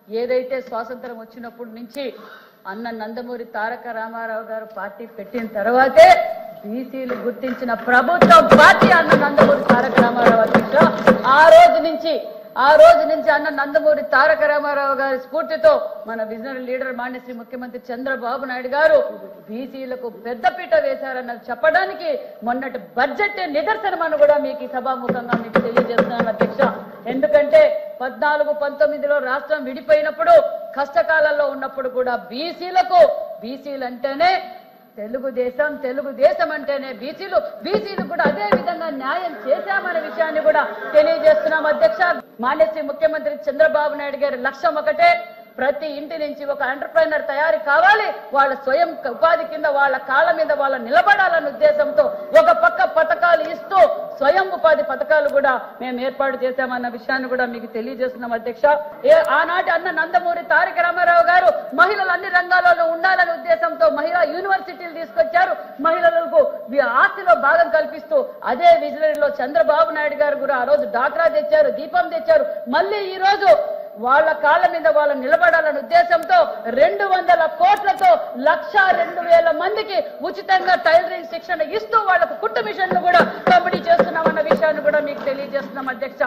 ఏదైతే స్వాతంత్రం వచ్చినప్పటి నుంచి అన్న నందమూరి తారక రామారావు గారు పార్టీ పెట్టిన తర్వాతే బీసీలు గుర్తించిన ప్రభుత్వం పార్టీ అన్న నందమూరి తారక రామారావు అధ్యక్ష. ఆ రోజు నుంచి అన్న నందమూరి తారక రామారావు గారి స్ఫూర్తితో మన విజనరీ లీడర్ మాన్యశ్రీ ముఖ్యమంత్రి చంద్రబాబు నాయుడు గారు బీసీలకు పెద్దపీట వేశారన్నది చెప్పడానికి మొన్నటి బడ్జెట్ నిదర్శనమని కూడా మీకు సభాముఖంగా మీకు తెలియజేస్తున్నాను అధ్యక్ష. ఎందుకంటే 14-19లో రాష్ట్రం విడిపోయినప్పుడు కష్టకాలంలో ఉన్నప్పుడు కూడా బీసీలు అంటేనే తెలుగుదేశం అంటేనే బీసీలు కూడా అదే విధంగా న్యాయం చేశామనే విషయాన్ని కూడా తెలియజేస్తున్నాం అధ్యక్ష. మాన్యశ్రీ ముఖ్యమంత్రి చంద్రబాబు నాయుడు గారి లక్ష్యం ఒకటే, ప్రతి ఇంటి నుంచి ఒక ఎంటర్ప్రైనర్ తయారు కావాలి, వాళ్ళ స్వయం ఉపాధి కింద వాళ్ళ కాళ్ళ మీద వాళ్ళ నిలబడాలన్న ఉద్దేశంతో ఒక పక్క పథకాలు ఇస్తూ స్వయం ఉపాధి పథకాలు కూడా మేము ఏర్పాటు చేశామన్న విషయాన్ని కూడా మీకు తెలియజేస్తున్నాం అధ్యక్ష. ఆనాటి అన్న నందమూరి తారక రామారావు గారు మహిళలు అన్ని రంగాలలో ఉండాలనే ఉద్దేశంతో మహిళా యూనివర్సిటీలు తీసుకొచ్చారు. మహిళలకు ఆస్తిలో భాగం కల్పిస్తూ అదే విజనరీలో చంద్రబాబు నాయుడు గారు కూడా ఆ రోజు డాక్రా తెచ్చారు, దీపం తెచ్చారు. మళ్ళీ ఈ రోజు వాళ్ళ కాళ్ళ మీద వాళ్ళు నిలబడాలనే ఉద్దేశంతో 200 కోట్లతో 1,02,000 మందికి ఉచితంగా టైలరింగ్ శిక్షణ ఇస్తూ వాళ్లకు కుట్టు మిషన్లు కూడా పంపిణీ చేస్తున్నామన్న విషయాన్ని కూడా మీకు తెలియజేస్తున్నాం అధ్యక్ష.